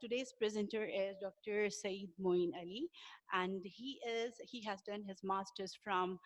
Today's presenter is Dr. Saeed Moin Ali, and he has done his master's from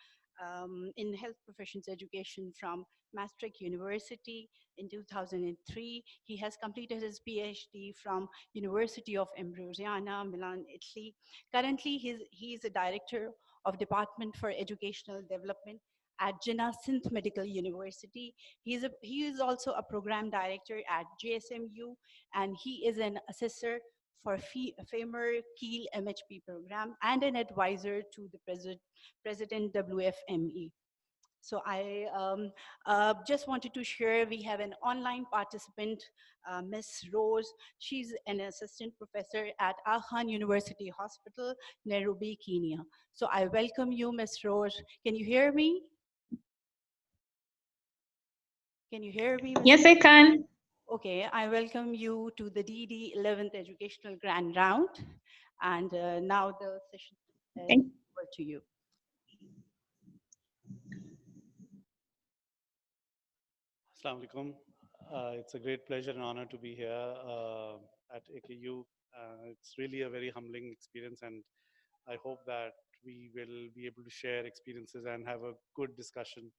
in health professions education from Maastricht University in 2003. He has completed his PhD from University of Ambrosiana, Milan, Italy. Currently, he is a director of Department for Educational Development at Jinnah Sindh Medical University. He is also a program director at JSMU, and he is an assessor for femur keel MHP program and an advisor to the president WFME. So I just wanted to share, we have an online participant, Miss Rose. She's an assistant professor at Al Khan University Hospital, Nairobi, Kenya. So I welcome you, Miss Rose. Can you hear me? Can you hear me, Miss Yes, I Rose? can. Okay, I welcome you to the DD 11th Educational Grand Round. And now the session is Thank over to you. Assalamu alaikum. It's a great pleasure and honor to be here at AKU. It's really a very humbling experience, and I hope that we will be able to share experiences and have a good discussion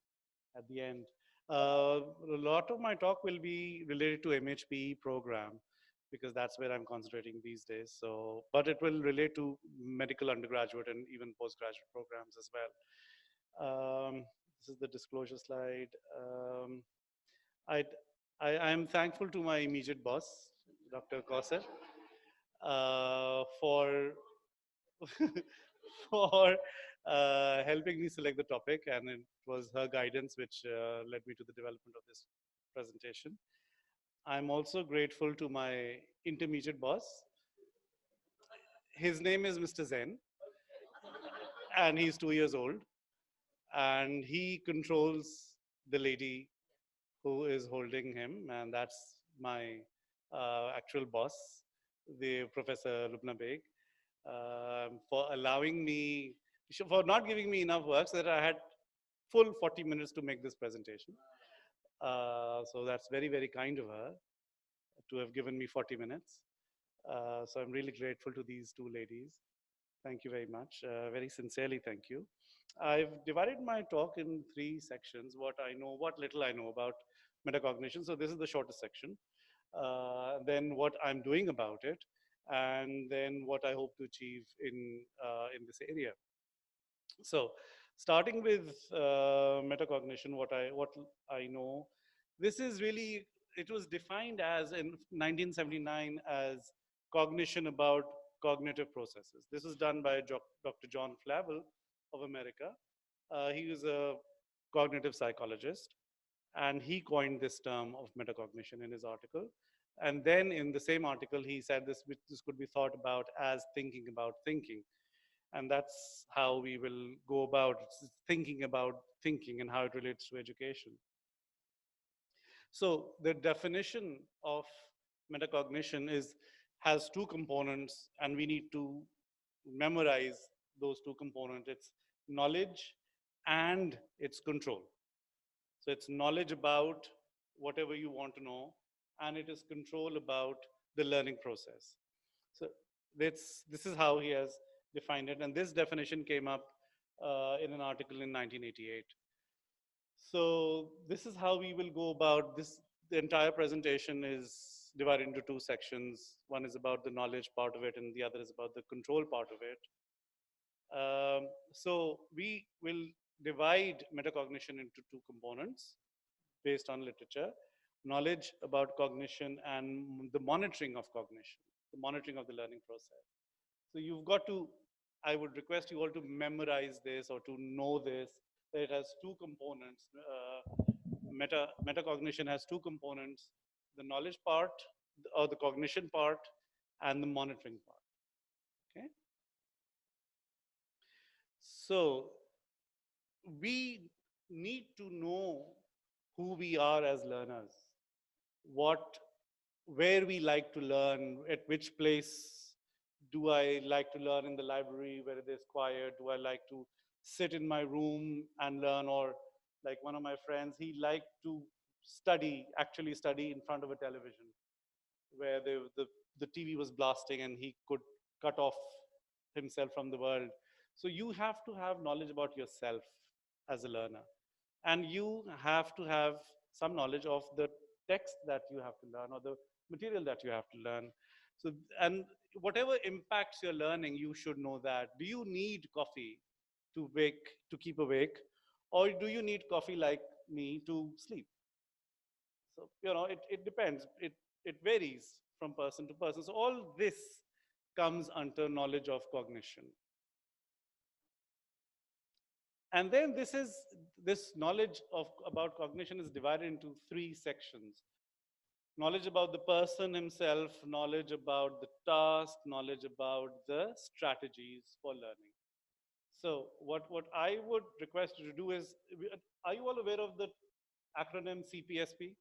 at the end. A lot of my talk will be related to MHPE program because that's where I'm concentrating these days. So, but it will relate to medical undergraduate and even postgraduate programs as well. This is the disclosure slide. I, I'm thankful to my immediate boss, Dr. Kausar, for for helping me select the topic, and it was her guidance which led me to the development of this presentation. I'm also grateful to my intermediate boss. His name is Mr. Zen, and he's 2 years old, and he controls the lady who is holding him, and that's my actual boss, the Professor Lubna Beg, for allowing me, for not giving me enough work so that I had full 40 minutes to make this presentation. So that's very, very kind of her to have given me 40 minutes. So I'm really grateful to these two ladies. Thank you very much. Very sincerely, thank you. I've divided my talk in three sections: what I know, what little I know about metacognition. So this is the shortest section. Then what I'm doing about it, and then what I hope to achieve in this area. So, starting with metacognition, what I know, this is really, it was defined as in 1979 as cognition about cognitive processes. This was done by Dr. John Flavel of America. He was a cognitive psychologist, and he coined this term of metacognition in his article. And then in the same article, he said this could be thought about as thinking about thinking. And that's how we will go about thinking and how it relates to education. So the definition of metacognition has two components, and we need to memorize those two components. It's knowledge and it's control. So it's knowledge about whatever you want to know, and it is control about the learning process. So this is how he has defined it, and this definition came up in an article in 1988. So this is how we will go about this. The entire presentation is divided into two sections. One is about the knowledge part of it, and the other is about the control part of it. So we will divide metacognition into two components based on literature: knowledge about cognition and the monitoring of cognition, the monitoring of the learning process. So you've got to, I would request you all to memorize this or to know this, that it has two components. Metacognition has two components: the knowledge part or the cognition part and the monitoring part. Okay. So we need to know who we are as learners, what, where we like to learn, at which place do I like to learn, in the library where it is quiet? Do I like to sit in my room and learn? Or like one of my friends, he liked to actually study in front of a television. where the TV was blasting and he could cut off himself from the world. So you have to have knowledge about yourself as a learner. And you have to have some knowledge of the text that you have to learn or the material that you have to learn. So, and whatever impacts your learning, you should know that. Do you need coffee to keep awake? Or do you need coffee like me to sleep? So, it depends. It varies from person to person. So all this comes under knowledge of cognition. And then this knowledge of about cognition is divided into three sections: knowledge about the person himself, knowledge about the task, knowledge about the strategies for learning. So what I would request you to do is, are you all aware of the acronym CPSP?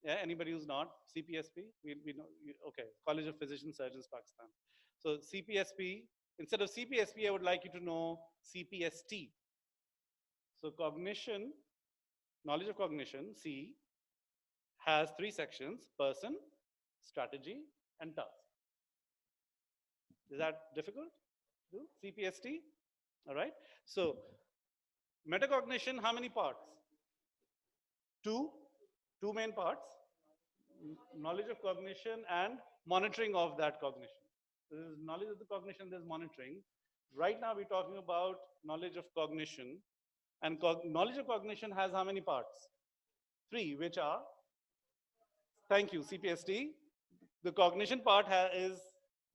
Yeah, anybody who's not? CPSP? We know, okay, College of Physicians, Surgeons, Pakistan. So CPSP, instead of CPSP, I would like you to know CPST. So cognition, knowledge of cognition, C, has three sections: person, strategy, and task. Is that difficult? Do CPST? All right. So metacognition, how many parts? Two, two main parts: knowledge of cognition and monitoring of that cognition. So there's knowledge of the cognition, there's monitoring. Right now we're talking about knowledge of cognition, and knowledge of cognition has how many parts? Three, which are, thank you, CPST. The cognition part is,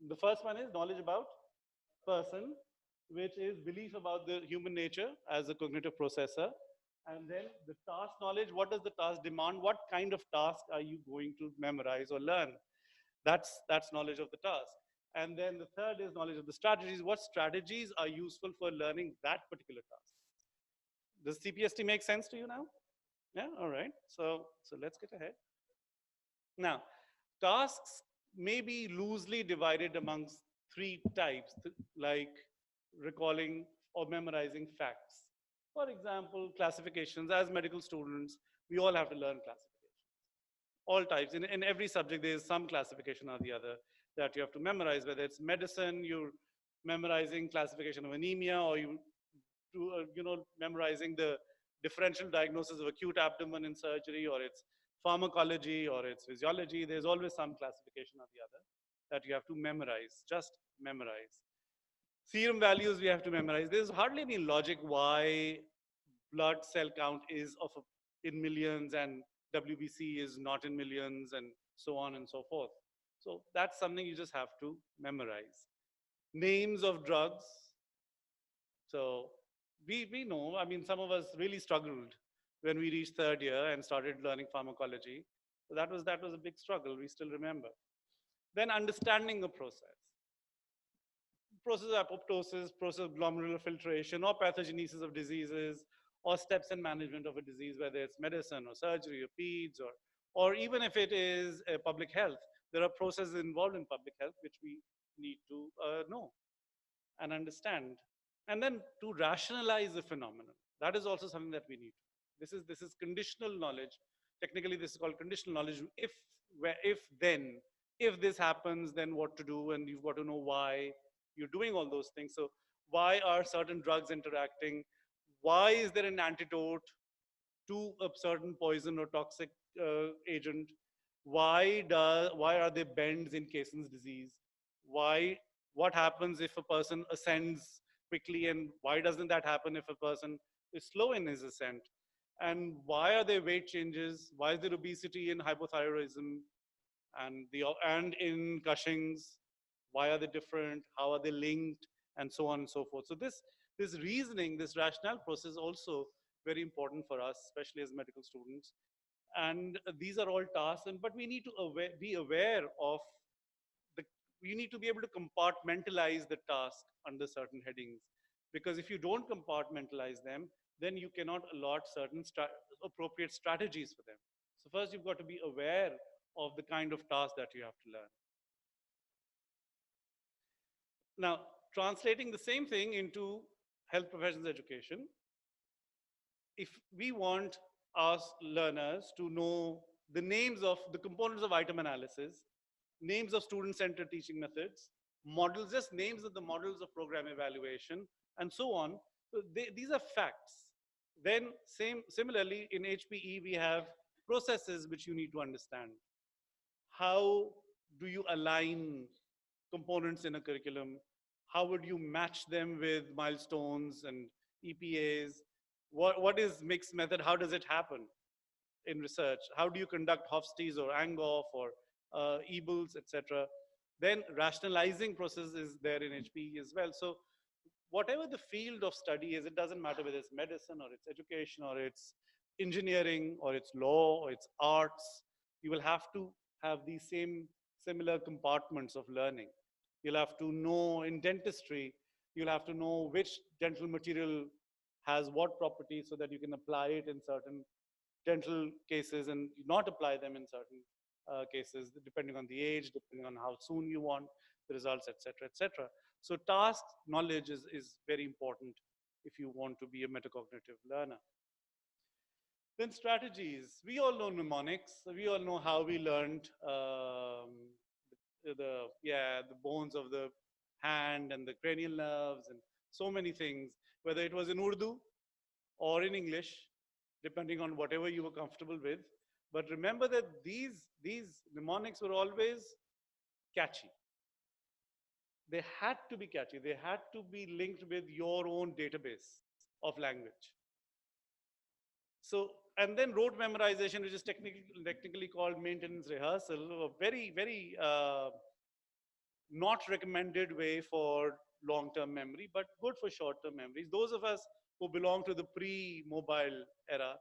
the first one is knowledge about person, which is belief about the human nature as a cognitive processor. And then the task knowledge: what does the task demand? What kind of task are you going to memorize or learn? That's knowledge of the task. And then the third is knowledge of the strategies. What strategies are useful for learning that particular task? Does CPST make sense to you now? Yeah, all right. So let's get ahead. Now, tasks may be loosely divided amongst three types, like recalling or memorizing facts. For example, classifications. As medical students, we all have to learn classifications. All types. In every subject, there is some classification or the other that you have to memorize, whether it's medicine, you're memorizing classification of anemia, or memorizing the differential diagnosis of acute abdomen in surgery, or it's pharmacology, or it's physiology. There's always some classification or the other that you have to memorize, just memorize. Serum values we have to memorize. There's hardly any logic why blood cell count is in millions and WBC is not in millions, and so on and so forth. So that's something you just have to memorize. Names of drugs. So we know, I mean, some of us really struggled when we reached third year and started learning pharmacology. So that was a big struggle, we still remember. Then understanding the process of apoptosis, process of glomerular filtration, or pathogenesis of diseases, or steps in management of a disease, whether it's medicine or surgery or peds, or even if it is public health. There are processes involved in public health which we need to know and understand. And then to rationalize the phenomenon, that is also something that we need. This is conditional knowledge. Technically, this is called conditional knowledge. If, where, if, then, if this happens, then what to do, and you've got to know why you're doing all those things. So why are certain drugs interacting? Why is there an antidote to a certain poison or toxic agent? Why are there bends in Cason's disease? Why What happens if a person ascends quickly, and why doesn't that happen if a person is slow in his ascent? And why are there weight changes? Why is there obesity in hypothyroidism and in Cushing's? Why are they different? How are they linked? And so on and so forth. So this reasoning, this rationale process is also very important for us, especially as medical students. And these are all tasks, but we need to be aware of the, you need to be able to compartmentalize the task under certain headings. Because if you don't compartmentalize them, then you cannot allot certain appropriate strategies for them. So first you've got to be aware of the kind of task that you have to learn. Now, translating the same thing into health professions education, if we want our learners to know the names of the components of item analysis, names of student-centered teaching methods, models, just names of the models of program evaluation, and so on. So these are facts. Then similarly, in HPE, we have processes which you need to understand. How do you align components in a curriculum? How would you match them with milestones and EPAs? What is mixed method? How does it happen in research? How do you conduct Hofstede's or Angoff or Ebels, etc.? Then rationalizing process is there in HPE as well. So whatever the field of study is, it doesn't matter whether it's medicine or it's education or it's engineering or it's law or it's arts, you will have to have these same similar compartments of learning. You'll have to know in dentistry, you'll have to know which dental material has what properties so that you can apply it in certain dental cases and not apply them in certain cases, depending on the age, depending on how soon you want the results, etc., etc. So task knowledge is very important if you want to be a metacognitive learner. Then strategies. We all know mnemonics. We all know how we learned the bones of the hand and the cranial nerves and so many things, whether it was in Urdu or in English, depending on whatever you were comfortable with. But remember that these mnemonics were always catchy. They had to be catchy. They had to be linked with your own database of language. So, and then rote memorization, which is technically called maintenance rehearsal, a very not recommended way for long-term memory, but good for short-term memories. Those of us who belong to the pre-mobile era,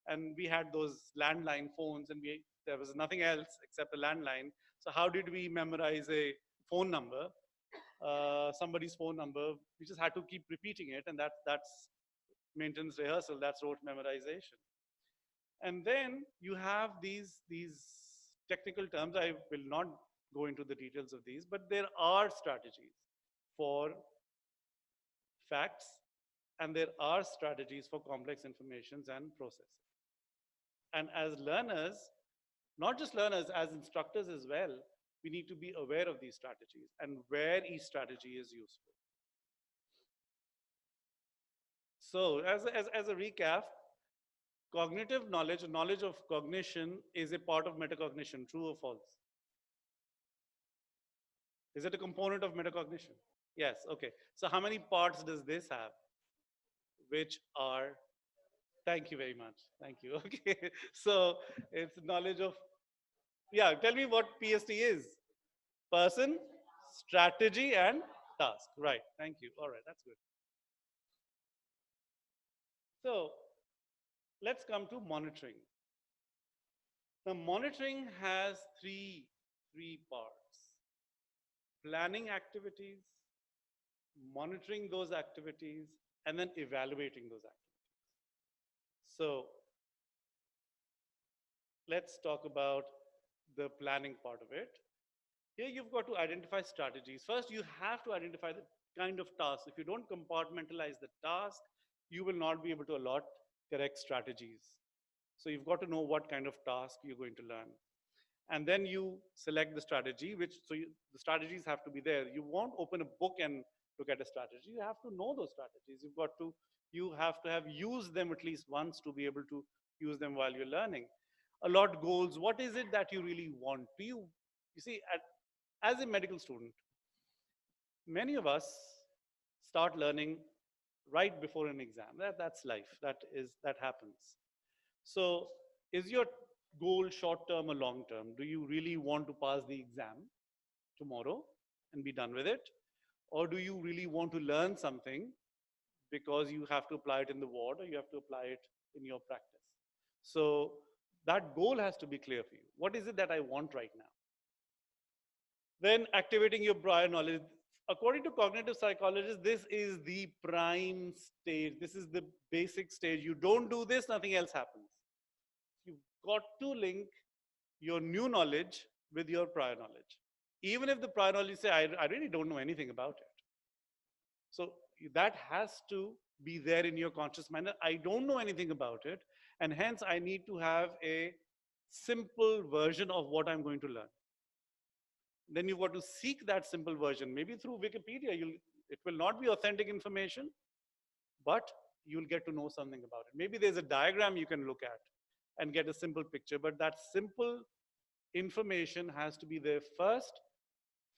and we had those landline phones, and there was nothing else except a landline. So how did we memorize a phone number, somebody's phone number? We just had to keep repeating it, and that's maintenance rehearsal. That's rote memorization. And then you have these technical terms. I will not go into the details of these, but there are strategies for facts, and there are strategies for complex informations and processing. And as learners, not just learners, as instructors as well, we need to be aware of these strategies and where each strategy is useful. So as a recap, cognitive knowledge, knowledge of cognition is a part of metacognition, true or false? Is it a component of metacognition? Yes, okay. So how many parts does this have? Which are, thank you very much. Thank you, okay. So it's knowledge of, yeah, tell me what PST is. Person, strategy, and task. Right, thank you. All right, that's good. So let's come to monitoring. Now, monitoring has three parts: planning activities, monitoring those activities, and then evaluating those activities. So let's talk about the planning part of it. Here you've got to identify strategies. First, you have to identify the kind of task. If you don't compartmentalize the task, you will not be able to allot correct strategies. So you've got to know what kind of task you're going to learn. And then you select the strategy, the strategies have to be there. You won't open a book and look at a strategy. You have to know those strategies. You have to have used them at least once to be able to use them while you're learning. Allot goals. What is it that you really want? You see, as a medical student, many of us start learning right before an exam. That's life. That happens. So is your goal short term or long term? Do you really want to pass the exam tomorrow and be done with it? Or do you really want to learn something because you have to apply it in the ward or you have to apply it in your practice? So that goal has to be clear for you. What is it that I want right now? Then activating your prior knowledge. According to cognitive psychologists, this is the prime stage. This is the basic stage. You don't do this, nothing else happens. You've got to link your new knowledge with your prior knowledge. Even if the prior knowledge say, I really don't know anything about it. So that has to be there in your conscious mind. I don't know anything about it, and hence I need to have a simple version of what I'm going to learn. Then you've got to seek that simple version, maybe through Wikipedia. It will not be authentic information, but you'll get to know something about it. Maybe there's a diagram you can look at and get a simple picture, but that simple information has to be there first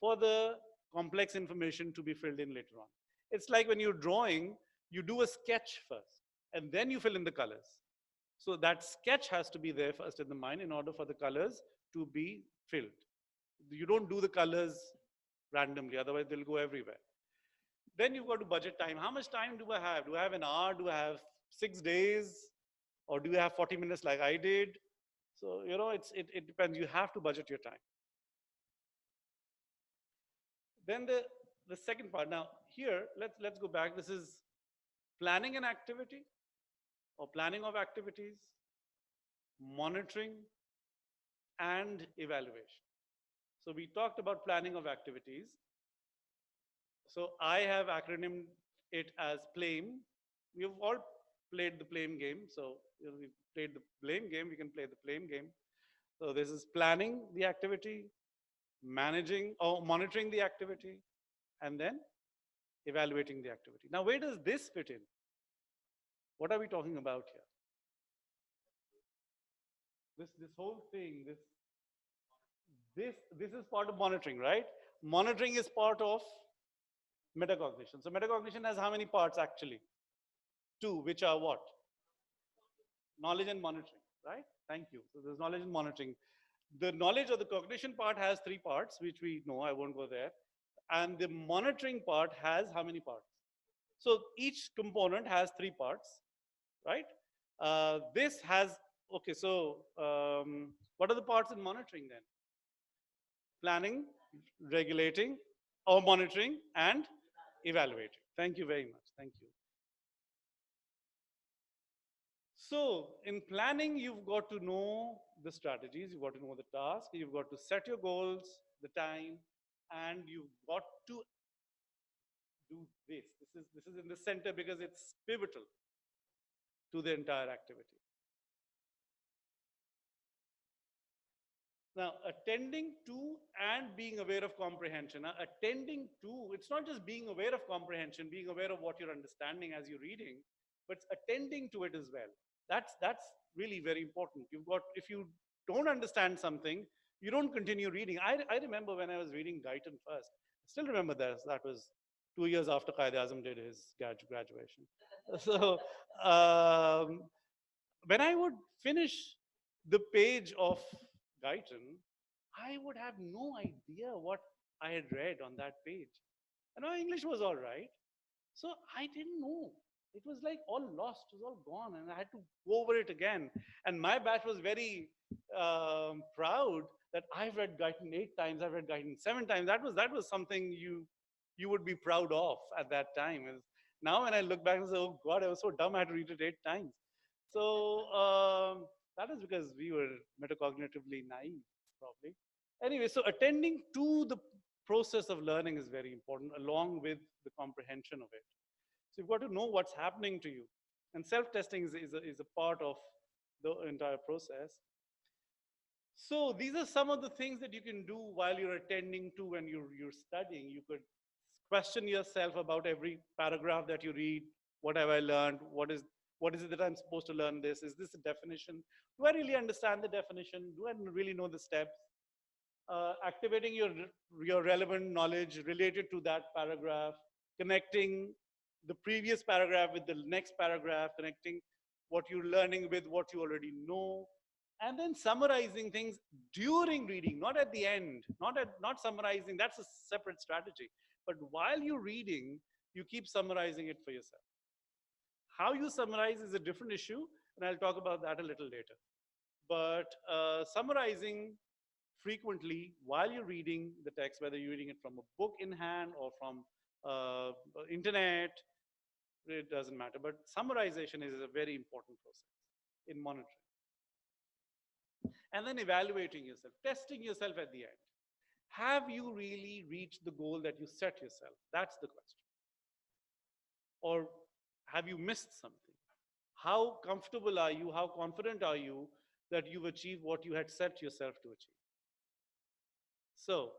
for the complex information to be filled in later on. It's like when you're drawing, you do a sketch first, and then you fill in the colors. So that sketch has to be there first in the mind in order for the colors to be filled. You don't do the colors randomly, otherwise they'll go everywhere. Then you've got to budget time. How much time do I have? Do I have an hour? Do I have 6 days? Or do you have 40 minutes like I did? So, it depends. You have to budget your time. Then the second part. Now, here, let's go back. This is planning an activity or planning of activities, monitoring, and evaluation. So we talked about planning of activities. So I have acronymed it as PLAME. We've all played the PLAME game. So we've played the BLAME game, we can play the PLAME game. So this is planning the activity, managing or monitoring the activity, and then evaluating the activity. Now, where does this fit in? What are we talking about here? This whole thing, this is part of monitoring, right? Monitoring is part of metacognition. So metacognition has how many parts actually? Two, which are what? Knowledge and monitoring, right? Thank you. So there's knowledge and monitoring. The knowledge or the cognition part has three parts, which we know, I won't go there. And the monitoring part has how many parts? So each component has three parts, right? This has, okay, so what are the parts in monitoring then? Planning, regulating, or monitoring, and evaluating. Thank you very much. Thank you. So in planning, you've got to know the strategies, you've got to know the task, you've got to set your goals, the time, and you've got to do this. This is in the center because it's pivotal to the entire activity. Now, attending to and being aware of comprehension. Now, attending to, it's not just being aware of comprehension, being aware of what you're understanding as you're reading, but attending to it as well. That's really very important. You've got, if you don't understand something, you don't continue reading. I remember when I was reading Guyton first. I still remember that. That was 2 years after Qaid-e-Azam did his graduation. So when I would finish the page of Guyton, I would have no idea what I had read on that page. And my English was all right. So I didn't know. It was like all lost, it was all gone, and I had to go over it again. And my batch was very proud that I've read Guyton 8 times, I've read Guyton 7 times. That was something you would be proud of at that time. Now when I look back and say, oh God, I was so dumb, I had to read it 8 times. So that is because we were metacognitively naive, probably. Anyway, so attending to the process of learning is very important, along with the comprehension of it. So you've got to know what's happening to you. And self-testing is a part of the entire process. So these are some of the things that you can do while you're attending to when you're studying. You could question yourself about every paragraph that you read. What have I learned? What is it that I'm supposed to learn this? Is this a definition? Do I really understand the definition? Do I really know the steps? Activating your relevant knowledge related to that paragraph, connecting the previous paragraph with the next paragraph, connecting what you're learning with what you already know, and then summarizing things during reading, not at the end, not summarizing, that's a separate strategy. But while you're reading, you keep summarizing it for yourself. How you summarize is a different issue, and I'll talk about that a little later. But summarizing frequently while you're reading the text, whether you're reading it from a book in hand or from internet, it doesn't matter. But summarization is a very important process in monitoring. And then evaluating yourself, testing yourself at the end. Have you really reached the goal that you set yourself? That's the question. Or have you missed something? How comfortable are you? How confident are you that you've achieved what you had set yourself to achieve. So,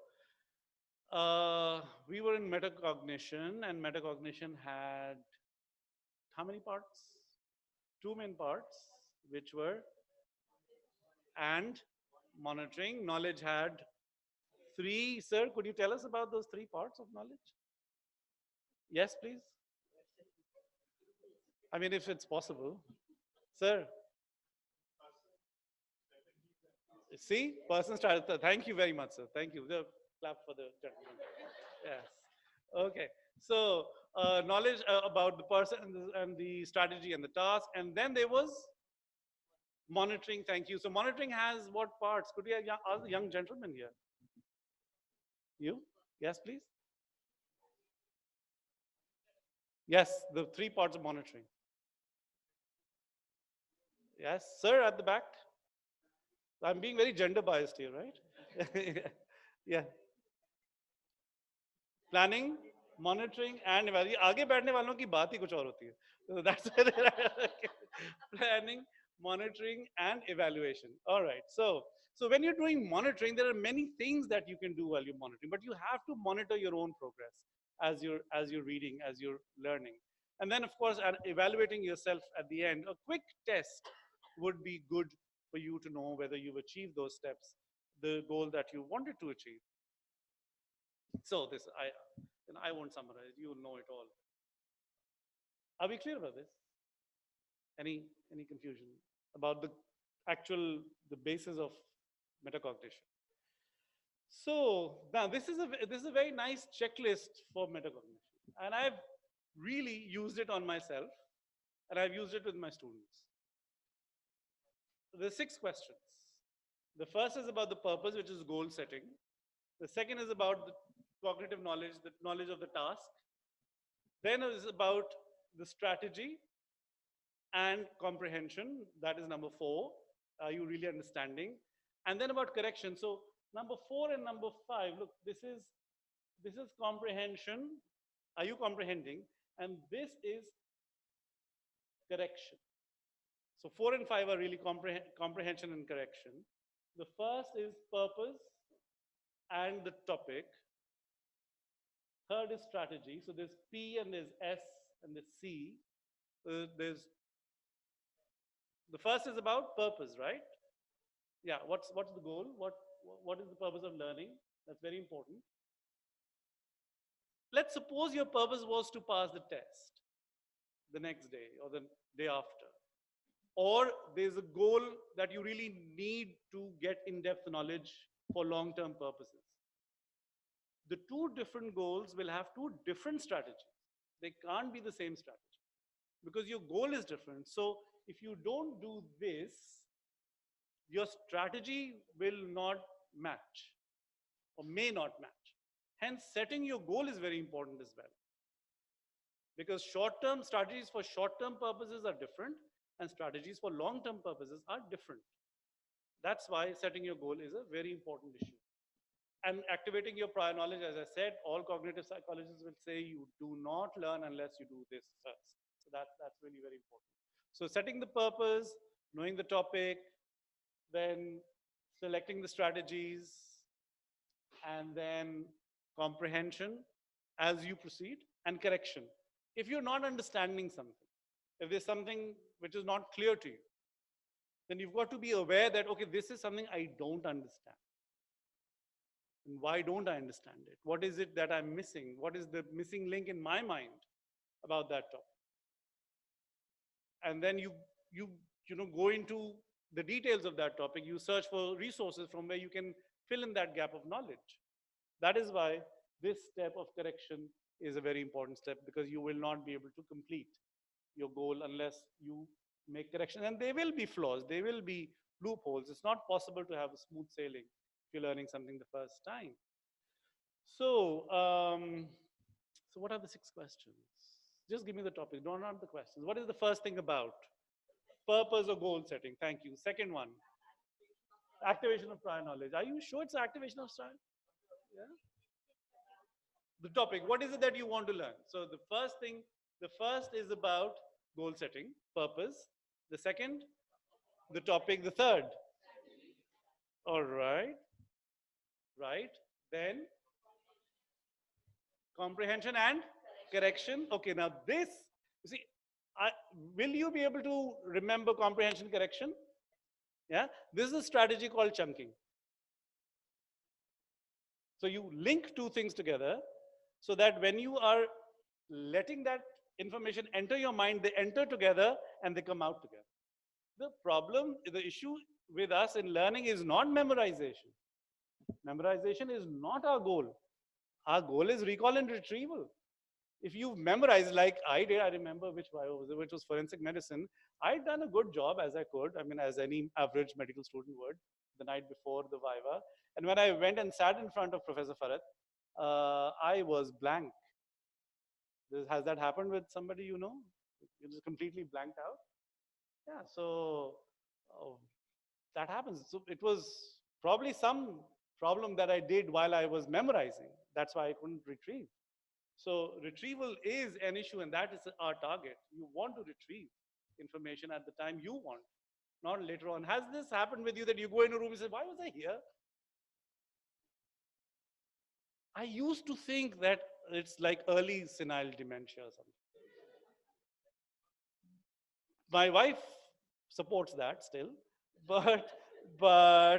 we were in metacognition, and metacognition had how many parts? Two main parts, which were and monitoring. Knowledge had three. Sir, could you tell us about those three parts of knowledge? Yes, please. I mean, if it's possible. Sir, see, person started. Thank you very much, sir. Thank you. The clap for the gentleman. Yes. Okay. So, knowledge about the person and the strategy and the task. And then there was monitoring. Thank you. So, monitoring has what parts? Could we ask the young gentleman here? You? Yes, please. Yes, the three parts of monitoring. Yes, sir, at the back. I'm being very gender biased here, right? Yeah. Planning, monitoring, and evaluation. आगे बैठने वालों की बात ही कुछ और होती है. So that's planning, monitoring, and evaluation. All right. So when you're doing monitoring, there are many things that you can do while you're monitoring, but you have to monitor your own progress as you're reading, as you're learning. And then, of course, evaluating yourself at the end. A quick test would be good for you to know whether you've achieved those steps, the goal that you wanted to achieve. So this I won't summarize. You will know it all. Are we clear about this? Any confusion about the actual the basis of metacognition? So now this is a very nice checklist for metacognition, and I've really used it on myself, and I've used it with my students. There are 6 questions. The first is about the purpose, which is goal setting. The second is about the cognitive knowledge, the knowledge of the task. Then it is about the strategy and comprehension. That is number 4. Are you really understanding? And then about correction. So number 4 and number 5. Look, this is comprehension. Are you comprehending? And this is correction. So 4 and 5 are really comprehension and correction. The first is purpose and the topic. Third is strategy. So there's P and there's S and there's C. There's the first is about purpose, right? Yeah. What's the goal? What is the purpose of learning? That's very important. Let's suppose your purpose was to pass the test the next day or the day after. Or there's a goal that you really need to get in-depth knowledge for long-term purposes. The two different goals will have two different strategies. They can't be the same strategy because your goal is different. So if you don't do this, your strategy will not match or may not match. Hence, setting your goal is very important as well. Because short-term strategies for short-term purposes are different and strategies for long-term purposes are different. That's why setting your goal is a very important issue. And activating your prior knowledge, as I said, all cognitive psychologists will say you do not learn unless you do this first. So that's really very important. So setting the purpose, knowing the topic, then selecting the strategies, and then comprehension as you proceed, and correction. If you're not understanding something, if there's something which is not clear to you, then you've got to be aware that, okay, this is something I don't understand. And why don't I understand it? What is it that I'm missing? What is the missing link in my mind about that topic? And then you go into the details of that topic. You search for resources from where you can fill in that gap of knowledge. That is why this step of correction is a very important step, because you will not be able to complete your goal unless you make correction. And there will be flaws, there will be loopholes. It's not possible to have a smooth sailing if you're learning something the first time. So, so what are the 6 questions? Just give me the topic, don't the questions. What is the first thing about? Purpose or goal setting. Thank you. Second one, activation of prior knowledge. Are you sure it's activation of prior? Yeah. The topic, what is it that you want to learn? So the first is about goal setting, purpose. The second, the topic. The third, All right, right. Then comprehension and correction. Okay, now this, you see, I, will you be able to remember comprehension correction? Yeah, this is a strategy called chunking. So you link two things together so that when you are letting that information enter your mind, they enter together and they come out together. The problem, the issue with us in learning is not memorization. Memorization is not our goal. Our goal is recall and retrieval. If you memorize like I did, I remember which bio was it, which was forensic medicine. I'd done a good job as I could. I mean, as any average medical student would, the night before the viva. And when I went and sat in front of Professor Farat, I was blank. Has that happened with somebody you know? You just completely blanked out. Yeah. So uh, that happens. So it was probably some problem that I did while I was memorizing. That's why I couldn't retrieve. So retrieval is an issue, and that is our target. You want to retrieve information at the time you want, not later on. Has this happened with you that you go in a room and say, "Why was I here?" I used to think that it's like early senile dementia or something. My wife supports that still, but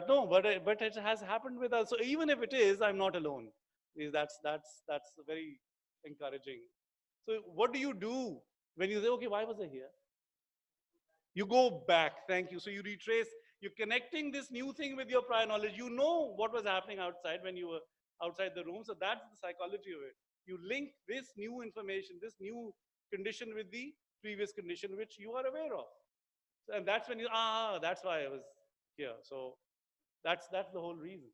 no, but it has happened with us. So even if it is, I'm not alone. That's very encouraging. So what do you do when you say, okay, why was I here? You go back. Thank you. So you retrace. You're connecting this new thing with your prior knowledge. You know what was happening outside when you were outside the room. So that's the psychology of it. You link this new information, this new condition with the previous condition, which you are aware of. And that's when you, that's why I was here. So that's the whole reason.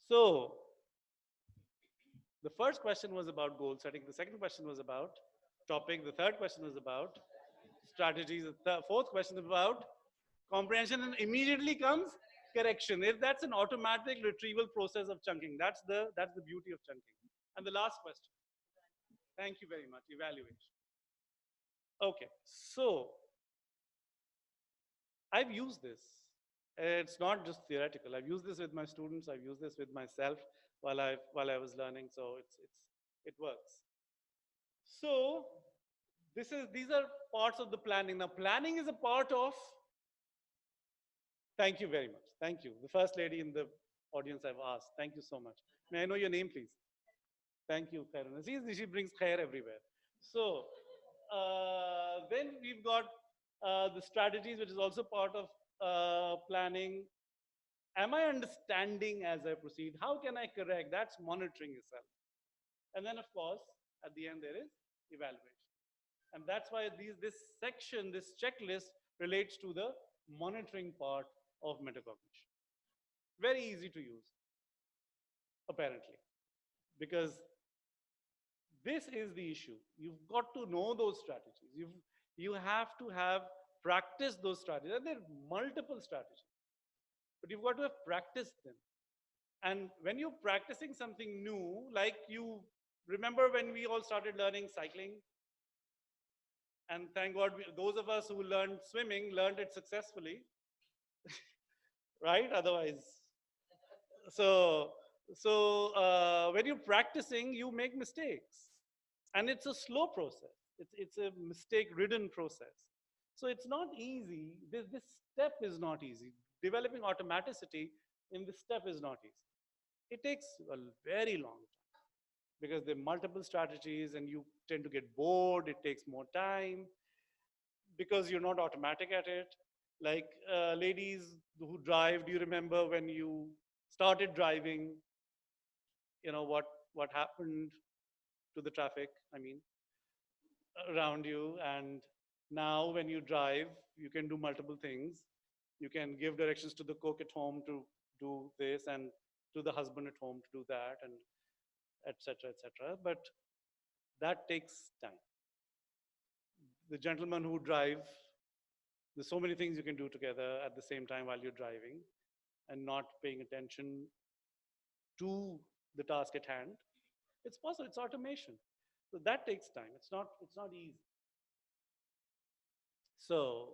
So the first question was about goal setting. The second question was about topic. The third question was about strategies. The fourth question is about comprehension, and immediately comes correction. If that's an automatic retrieval process of chunking, that's the beauty of chunking. And the last question. Thank you very much. Evaluation. Okay, so I've used this. It's not just theoretical. I've used this with my students. I've used this with myself while I was learning. So it works. So these are parts of the planning. Now, planning is a part of. Thank you very much. Thank you. The first lady in the audience I've asked. Thank you so much. May I know your name, please? Thank you, Khairun. She brings khair everywhere. So then we've got the strategies, which is also part of planning. Am I understanding as I proceed? How can I correct? That's monitoring yourself. And then, of course, at the end, there is evaluation. And that's why this section, this checklist relates to the monitoring part of metacognition. Very easy to use, apparently, because this is the issue. You've got to know those strategies. You have to have practiced those strategies. And there are multiple strategies, but you've got to have practiced them. And when you're practicing something new, like you remember when we all started learning cycling, and thank God, those of us who learned swimming learned it successfully, right? Otherwise, so when you're practicing, you make mistakes, and it's a slow process. It's a mistake-ridden process. So it's not easy. This step is not easy. Developing automaticity in this step is not easy. It takes a very long time because there are multiple strategies, and you tend to get bored. It takes more time because you're not automatic at it. Like ladies who drive, do you remember when you started driving? You know what happened to the traffic? I mean, around you. And now when you drive, you can do multiple things. You can give directions to the cook at home to do this, and to the husband at home to do that, and etc., etc. But that takes time. The gentlemen who drive, there's so many things you can do together at the same time while you're driving and not paying attention to the task at hand. It's possible. It's automation. So that takes time. It's not easy. So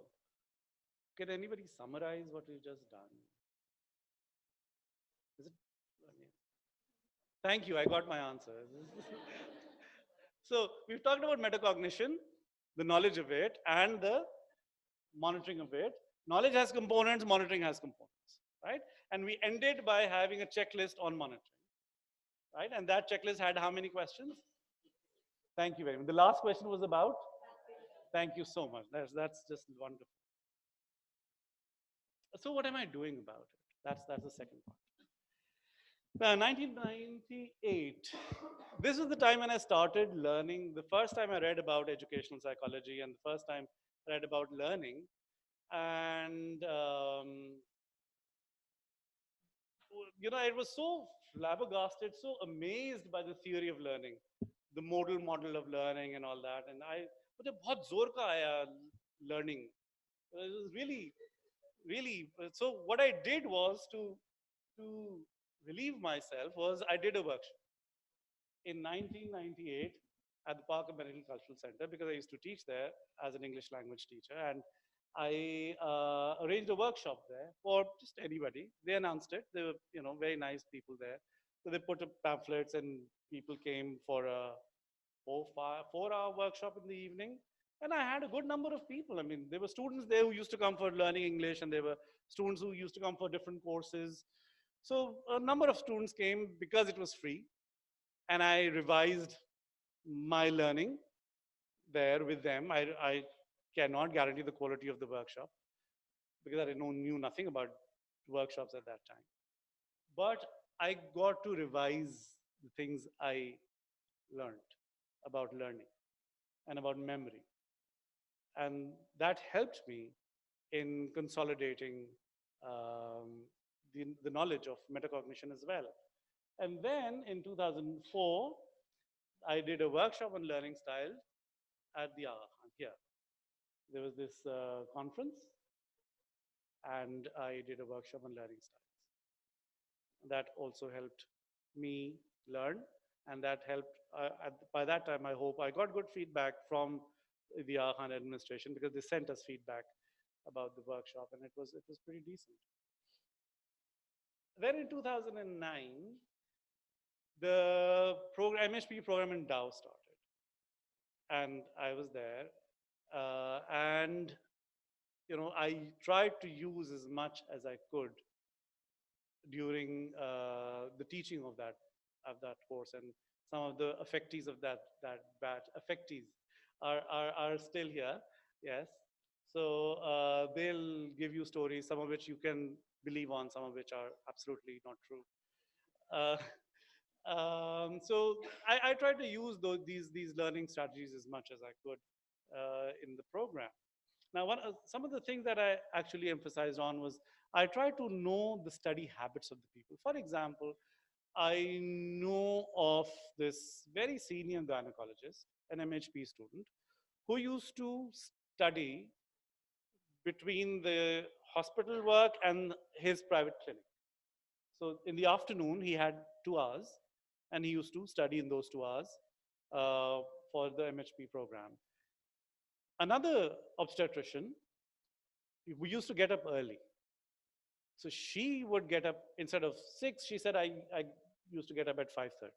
can anybody summarize what we've just done? Thank you, I got my answer. So we've talked about metacognition, the knowledge of it, and the monitoring of it. Knowledge has components, monitoring has components, right? And we ended by having a checklist on monitoring, right? And that checklist had how many questions? Thank you very much. The last question was about? Thank you so much. That's just wonderful. So what am I doing about it? That's the second part. Now, 1998. This was the time when I started learning. The first time I read about educational psychology, and the first time I read about learning, and it was so flabbergasted, so amazed by the theory of learning, the model of learning, and all that. And मुझे बहुत जोर का आया learning. It was really, really. So what I did was to relieve myself was I did a workshop in 1998 at the Park American Cultural Center because I used to teach there as an English language teacher, and I arranged a workshop there for just anybody. They announced it. They were, very nice people there. So they put up pamphlets, and people came for a 4-hour workshop in the evening. And I had a good number of people. I mean, there were students there who used to come for learning English, and there were students who used to come for different courses. So a number of students came because it was free, and I revised my learning there with them. I cannot guarantee the quality of the workshop because I knew nothing about workshops at that time. But I got to revise the things I learned about learning and about memory. And that helped me in consolidating the knowledge of metacognition as well. And then in 2004, I did a workshop on learning style at the Aga Khan here. There was this conference, and I did a workshop on learning styles. That also helped me learn, and that helped. By that time, I hope I got good feedback from the Aga Khan administration because they sent us feedback about the workshop, and it was pretty decent. Then in 2009, the MHP program in Dow started, and I was there, and I tried to use as much as I could during the teaching of that course, and some of the affectees of that batch affectees are still here. Yes, so they'll give you stories, some of which you can believe on, some of which are absolutely not true. Uh, so I tried to use these learning strategies as much as I could in the program. Now, some of the things that I actually emphasized on was I tried to know the study habits of the people. For example, I know of this very senior gynecologist, an MHP student, who used to study between the hospital work and his private clinic. So in the afternoon, he had 2 hours, and he used to study in those 2 hours for the MHP program. Another obstetrician, we used to get up early. So she would get up instead of 6. She said, I used to get up at 5:30,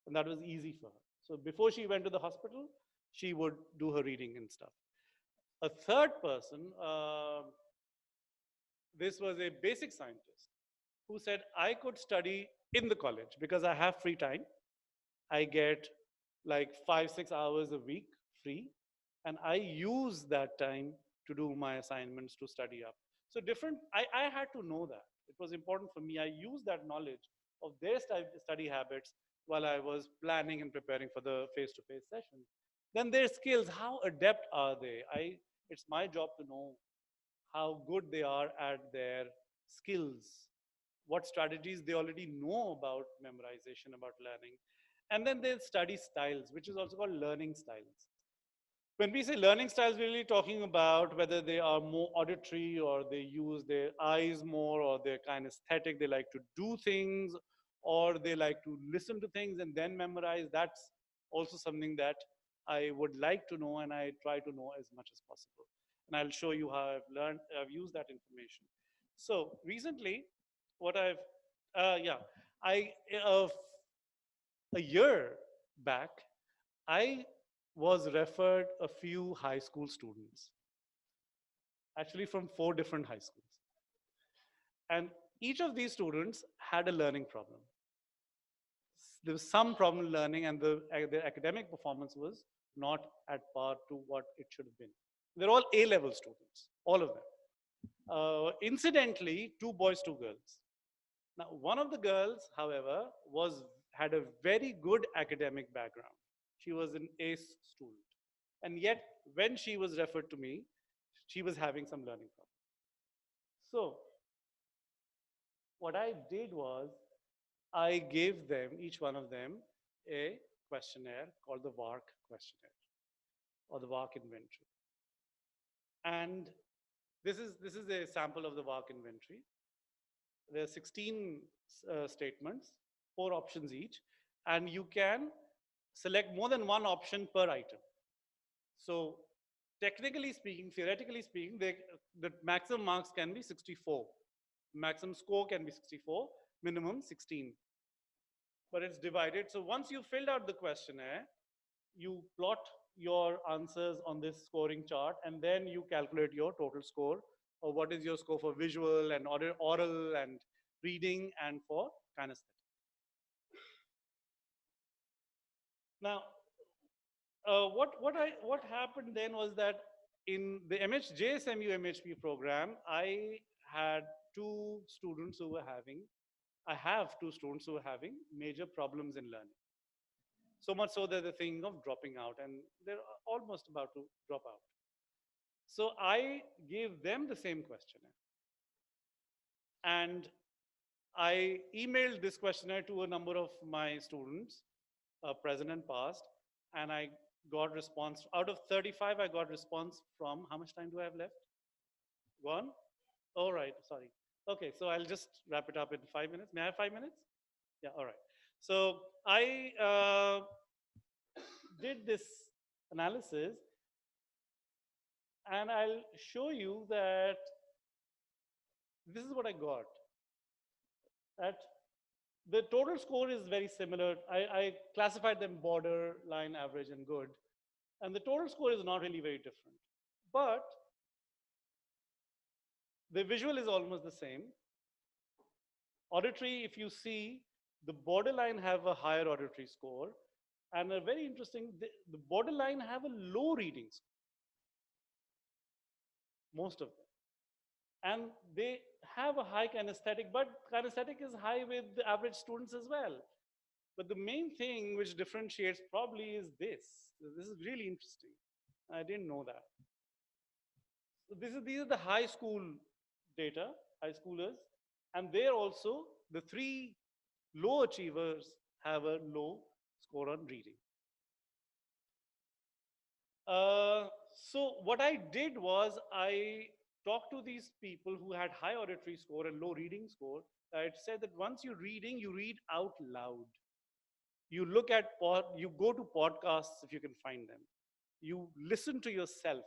and that was easy for her. So before she went to the hospital, she would do her reading and stuff. A third person, this was a basic scientist who said, I could study in the college because I have free time. I get like 5-6 hours a week free, and I use that time to do my assignments, to study up. So I had to know that. It was important for me. I used that knowledge of their study habits while I was planning and preparing for the face-to-face sessions. Then their skills, how adept are they? It's my job to know how good they are at their skills, what strategies they already know about memorization, about learning. And then there's study styles, which is also called learning styles. When we say learning styles, we're really talking about whether they are more auditory or they use their eyes more, or they're kinesthetic, they like to do things, or they like to listen to things and then memorize. That's also something that I would like to know, and I try to know as much as possible. And I'll show you how I've used that information. So recently, what I've, yeah, I, a year back, I was referred a few high school students, actually from 4 different high schools. And each of these students had a learning problem. There was some problem learning, and their academic performance was not at par to what it should have been. They're all A level students, all of them. Incidentally, 2 boys, 2 girls. Now, one of the girls, however, had a very good academic background. She was an ace student. And yet, when she was referred to me, she was having some learning problems. So, what I did was, I gave them, each one of them, a questionnaire called the WARC questionnaire or the WARC inventory. And this is a sample of the WARC inventory. There are 16 statements, 4 options each, and you can select more than one option per item. So technically speaking, theoretically speaking, the maximum marks can be 64. Maximum score can be 64, minimum 16. But it's divided. So once you filled out the questionnaire, you plot your answers on this scoring chart, and then you calculate your total score, or what is your score for visual and oral and reading and for kinesthetic. Now, what happened then was that in the JSMU MHP program, had two students who were having, I have two students who were having major problems in learning. So much so that they're thinking of dropping out, and they're almost about to drop out. So I gave them the same questionnaire. And I emailed this questionnaire to a number of my students, present and past, and I got response. Out of 35, I got response from, how much time do I have left? Gone? All right, sorry. Okay, so I'll just wrap it up in 5 minutes. May I have 5 minutes? Yeah, all right. So I did this analysis, and I'll show you that this is what I got. That the total score is very similar. I classified them borderline, average, and good. And the total score is not really very different. But the visual is almost the same. Auditory, if you see, the borderline have a higher auditory score. And a very interesting, the borderline have a low reading score. Most of them. And they have a high kinesthetic, but kinesthetic is high with the average students as well. But the main thing which differentiates probably is this. This is really interesting. I didn't know that. So these are the high school data, high schoolers, and they're also the 3 low achievers have a low score on reading. So what I did was I talked to these people who had high auditory score and low reading score. I said that once you're reading, you read out loud. You look at you go to podcasts if you can find them. You listen to yourself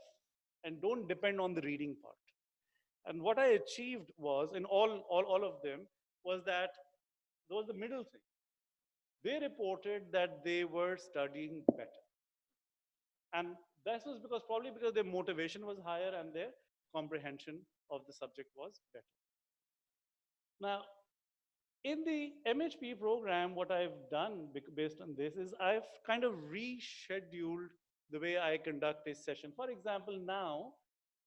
and don't depend on the reading part. And what I achieved was, in all of them, was that there was the middle thing. They reported that they were studying better. And that was probably because their motivation was higher and their comprehension of the subject was better. Now, in the MHP program, what I've done based on this is I've kind of rescheduled the way I conduct a session. For example, now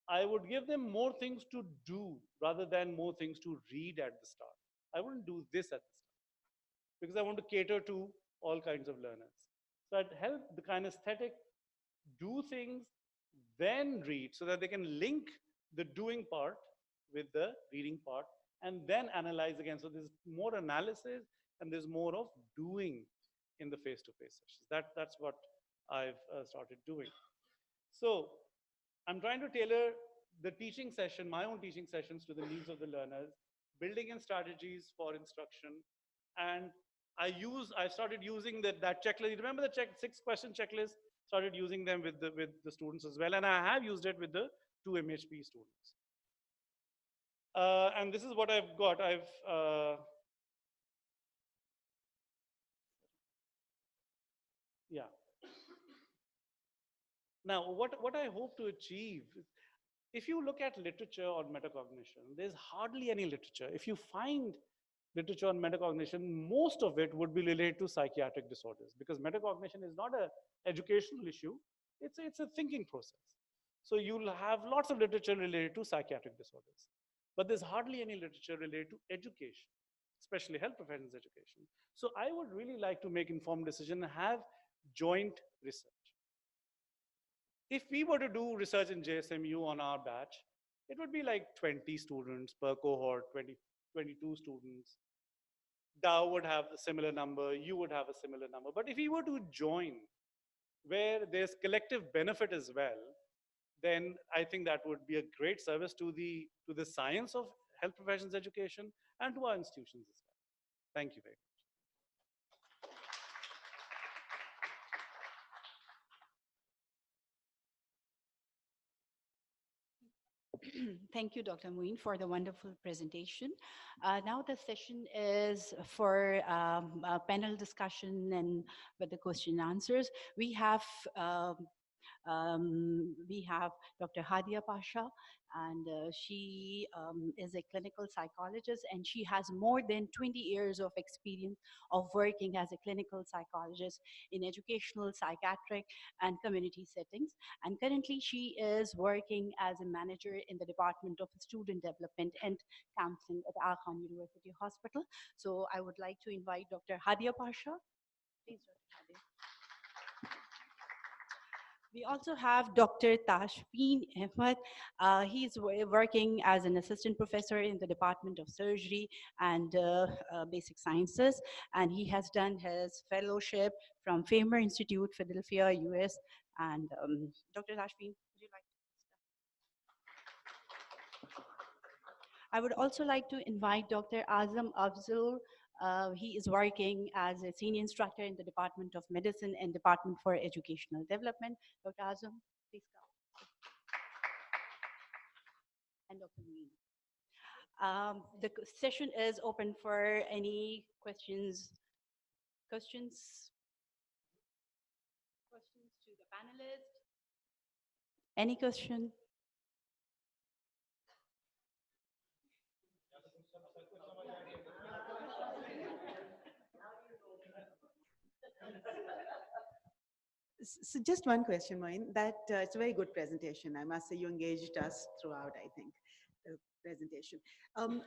I would give them more things to do rather than more things to read at the start. I wouldn't do this at the start because I want to cater to all kinds of learners. So I'd help the kinesthetic do things, then read so that they can link the doing part with the reading part and then analyze again. So there's more analysis and there's more of doing in the face-to-face sessions. That's what I've started doing. So I'm trying to tailor the teaching session, my own teaching sessions, to the needs of the learners, building in strategies for instruction. And I started using that checklist. You remember the 6-question checklist? Started using them with the students as well. And I have used it with the 2 MHP students. And this is what I've got. Yeah. Now, what I hope to achieve, if you look at literature on metacognition, there's hardly any literature. If you find literature on metacognition, most of it would be related to psychiatric disorders because metacognition is not a educational issue, it's a thinking process. So you'll have lots of literature related to psychiatric disorders. But there's hardly any literature related to education, especially health professions education. So I would really like to make informed decision and have joint research. If we were to do research in JSMU on our batch, it would be like 20 students per cohort, 20, 22 students. Dow would have a similar number, you would have a similar number. But if we were to join where there's collective benefit as well, then I think that would be a great service to the science of health professions education and to our institutions as well. Thank you very much. Thank you, Dr. Moeen, for the wonderful presentation. Now the session is for a panel discussion and with the question and answers. We have Dr. Hadia Pasha, and she is a clinical psychologist, and she has more than 20 years of experience of working as a clinical psychologist in educational, psychiatric, and community settings. And currently, she is working as a manager in the Department of Student Development and Counseling at Khan University Hospital. So I would like to invite Dr. Hadia Pasha. Please, Dr. Hadia. We also have Dr. Tashfeen Ahmed. He's working as an assistant professor in the Department of Surgery and Basic Sciences, and he has done his fellowship from Famer Institute, Philadelphia, US. And Dr. Tashfeen, would you like to start? I would also like to invite Dr. Azam Afzal. He is working as a senior instructor in the Department of Medicine and Department for Educational Development. Dr. Azam, please come. And Dr. Meen. The session is open for any questions. Questions? Questions to the panelists? Any question? So just one question, Moin. That it's a very good presentation. I must say you engaged us throughout, I think, the presentation.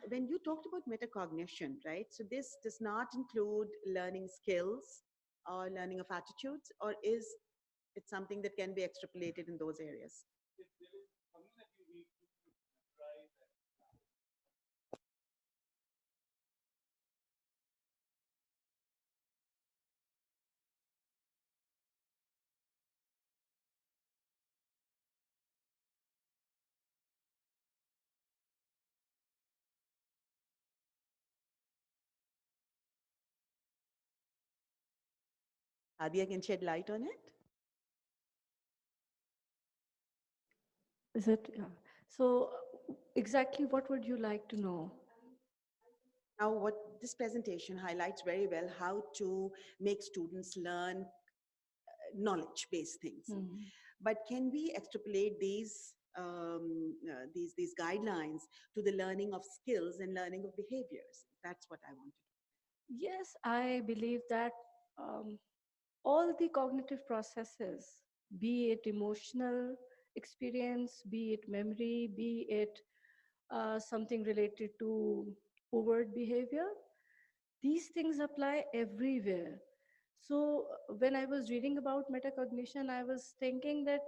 When you talked about metacognition, right? So this does not include learning skills or learning of attitudes, or is it something that can be extrapolated in those areas? Hadia can shed light on it. Is it? Yeah. So exactly what would you like to know? Now, what this presentation highlights very well how to make students learn knowledge-based things. Mhm. But can we extrapolate these guidelines to the learning of skills and learning of behaviors? That's what I wanted. Yes, I believe that um, all the cognitive processes, be it emotional experience, be it memory, be it something related to overt behavior, these things apply everywhere. So when I was reading about metacognition, I was thinking that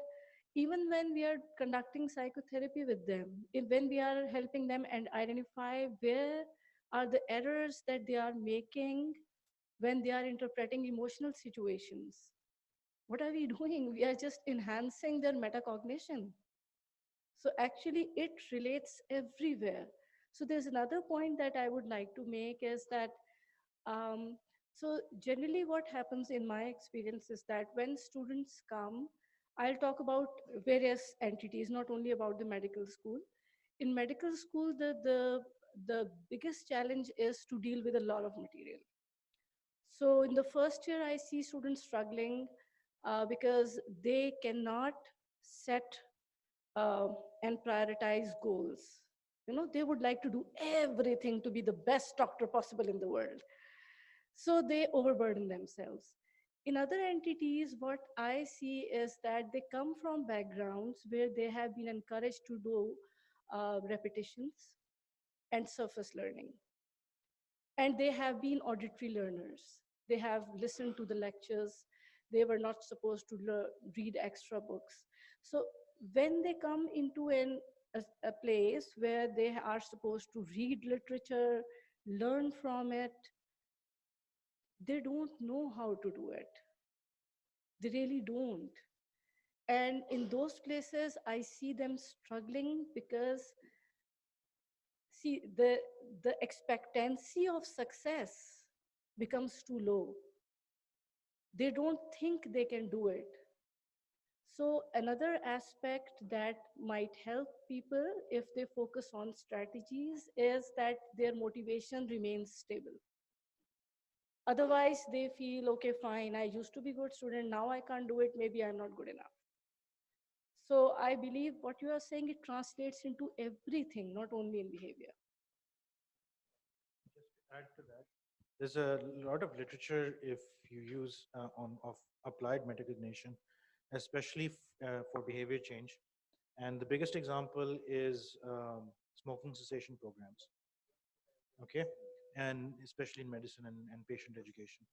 even when we are conducting psychotherapy with them, when we are helping them and identify where are the errors that they are making when they are interpreting emotional situations, what are we doing? We are just enhancing their metacognition. So actually it relates everywhere. So there's another point that I would like to make is that um, so generally what happens in my experience is that when students come, I'll talk about various entities, not only about the medical school. In medical school, the biggest challenge is to deal with a lot of material. So in the first year, I see students struggling because they cannot set uh, and prioritize goals. They would like to do everything to be the best doctor possible in the world. So they overburden themselves. In other entities, what I see is that they come from backgrounds where they have been encouraged to do repetitions and surface learning. And they have been auditory learners. They have listened to the lectures. They were not supposed to read extra books. So when they come into a place where they are supposed to read literature, learn from it, they don't know how to do it. They really don't. And in those places, I see them struggling because, see, the expectancy of success becomes too low. They don't think they can do it. So another aspect that might help people if they focus on strategies is that their motivation remains stable. Otherwise, they feel, okay, fine, I used to be a good student, now I can't do it, maybe I'm not good enough. So I believe what you are saying, it translates into everything, not only in behavior. Just to add to that, there's a lot of literature if you use of applied metacognition, especially for behavior change. And the biggest example is smoking cessation programs. Okay, and especially in medicine and patient education.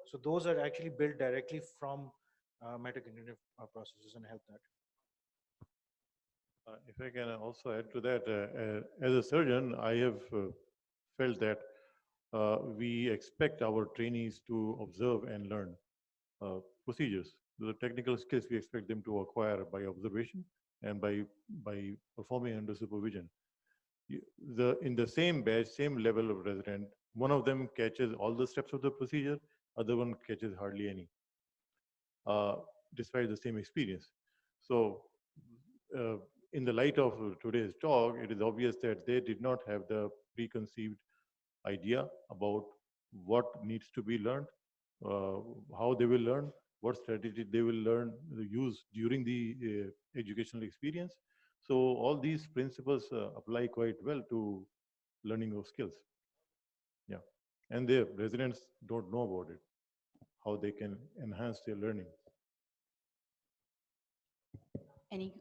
So those are actually built directly from metacognitive processes and help that. If I can also add to that, as a surgeon, I have felt that we expect our trainees to observe and learn procedures. The technical skills we expect them to acquire by observation and by performing under supervision. In the same batch, same level of resident, one of them catches all the steps of the procedure, other one catches hardly any, uh, despite the same experience. So, uh, in the light of today's talk, it is obvious that they did not have the preconceived idea about what needs to be learned, uh, how they will learn, what strategy they will learn, use during the educational experience. So all these principles apply quite well to learning of skills. Yeah, and the residents don't know about it, how they can enhance their learning. Any?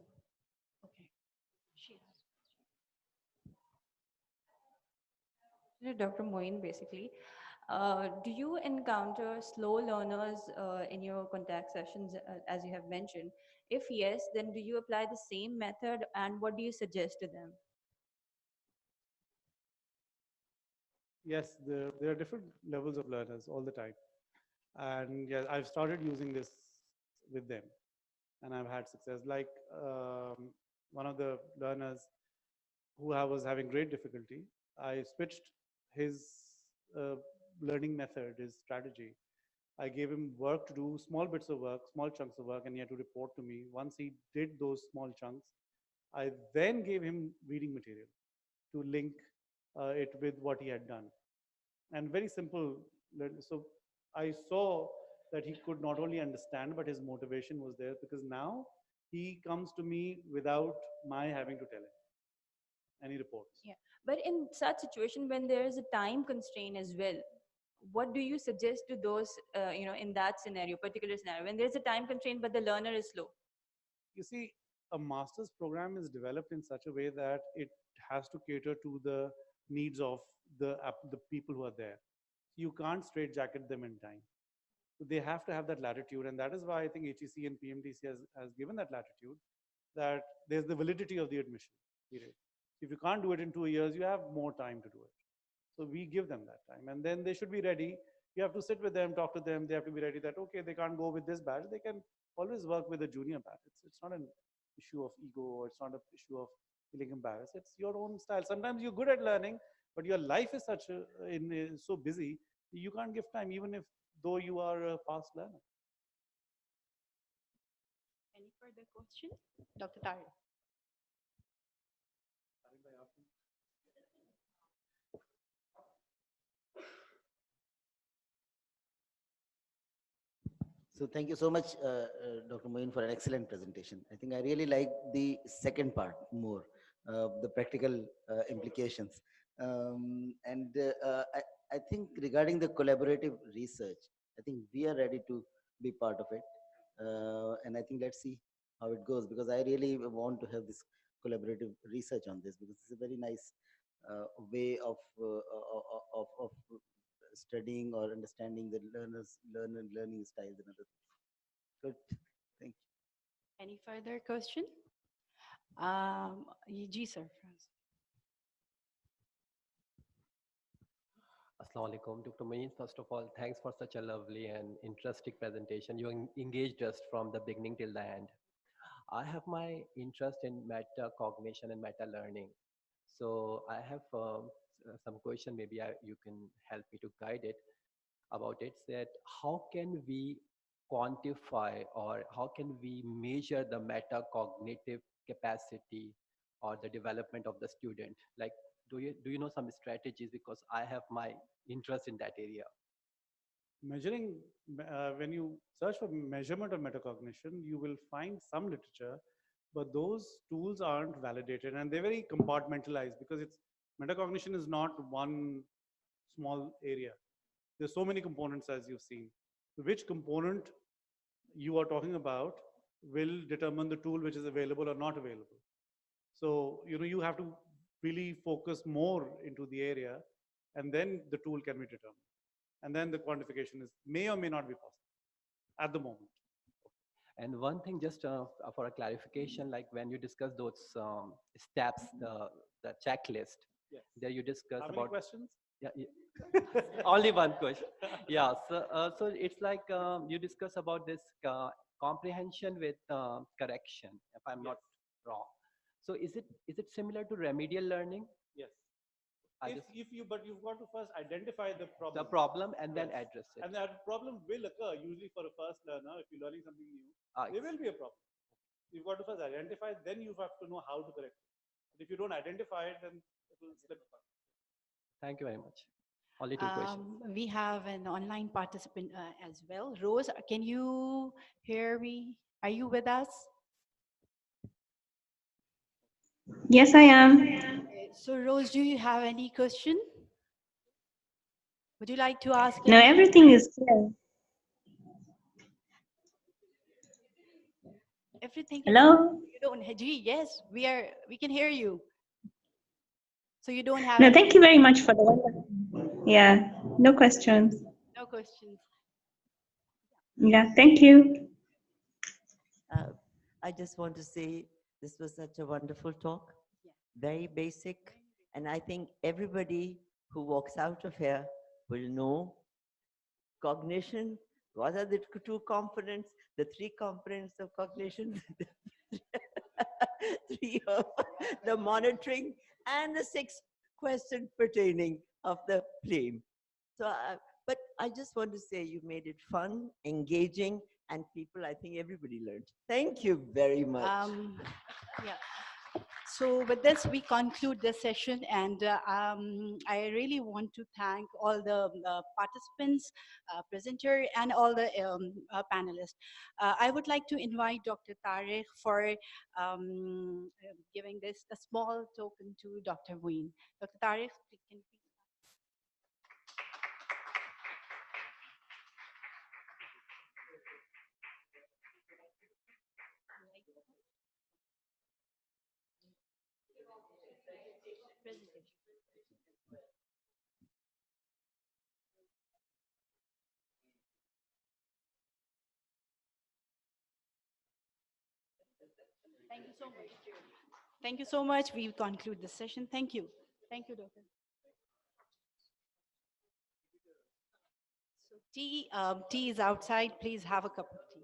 Okay. She has. Dr. Moin, basically. Do you encounter slow learners in your contact sessions, as you have mentioned? If yes, then do you apply the same method and what do you suggest to them? Yes, there are different levels of learners all the time. And yeah, I've started using this with them and I've had success. Like one of the learners who I was having great difficulty, I switched his uh, learning method, his strategy. I gave him work to do, small bits of work, small chunks of work, and he had to report to me. Once he did those small chunks, I then gave him reading material to link it with what he had done. And very simple. So I saw that he could not only understand, but his motivation was there because now he comes to me without my having to tell him, and he reports. Yeah, but in such situation when there is a time constraint as well, what do you suggest to those, in that scenario, particular scenario, when there's a time constraint but the learner is slow? You see, a master's program is developed in such a way that it has to cater to the needs of the people who are there. You can't straitjacket them in time. So they have to have that latitude, and that is why I think HEC and PMDC has given that latitude, that there's the validity of the admission period. If you can't do it in 2 years, you have more time to do it. So we give them that time, and then they should be ready. You have to sit with them, talk to them. They have to be ready that, okay, they can't go with this badge. They can always work with a junior badge. It's not an issue of ego, or it's not an issue of feeling embarrassed. It's your own style. Sometimes you're good at learning, but your life is so busy, you can't give time, even if though you are a fast learner. Any further questions? Dr. Tariq. So thank you so much, Dr. Moin, for an excellent presentation. I think I really like the second part more, the practical implications. I think regarding the collaborative research, I think we are ready to be part of it. And I think let's see how it goes, because I really want to have this collaborative research on this, because it's a very nice way of studying or understanding the learning styles and other things. Good. Thank you. Any further question? Ji sir. Assalamu alaikum. Dr. Main, first of all, thanks for such a lovely and interesting presentation. You engaged us from the beginning till the end. I have my interest in metacognition and meta learning. So I have some question, maybe you can help me to guide it about it. That how can we quantify or how can we measure the metacognitive capacity or the development of the student? Like, do you know some strategies, because I have my interest in that area. Measuring, when you search for measurement of metacognition, you will find some literature, but those tools aren't validated and they're very compartmentalized, because it's metacognition is not one small area. There's so many components, as you've seen. Which component you are talking about will determine the tool which is available or not available. So, you have to really focus more into the area, and then the tool can be determined. And then the quantification may or may not be possible at the moment. And one thing, just for a clarification, like when you discuss those steps, the checklist, yes. There you discuss How about many questions? Yeah, only one question. Yeah, so it's like you discuss about this comprehension with correction, if I'm not wrong. So is it similar to remedial learning? Yes. But you've got to first identify the problem. The problem and then address it. And that problem will occur usually for a first learner. If you're learning something new, there will be a problem. You've got to first identify it, then you have to know how to correct it. But if you don't identify it, then it will slip apart. Thank you very much. Only two questions. We have an online participant as well. Rose, can you hear me? Are you with us? Yes, I am. So Rose, do you have any question? Would you like to ask? No, everything is clear. Everything. Hello? You don't. Yes, we can hear you. So you don't have. No, thank you very much for the wonderful. Yeah, no questions. No questions. Yeah, thank you. I just want to say this was such a wonderful talk, very basic, and I think everybody who walks out of here will know cognition. What are the two components, the three components of cognition? Three of the monitoring and the sixth question pertaining of the flame. So, but I just want to say you made it fun, engaging, and people, I think everybody learned. Thank you very much. Yeah. So with this, we conclude the session, and I really want to thank all the participants, presenter, and all the panelists. I would like to invite Dr. Tariq for giving this a small token to Dr. Wayne. Dr. Tariq, can you please? Thank you so much. Thank you so much. We conclude the session. Thank you. Thank you, Doctor. So tea is outside. Please have a cup of tea.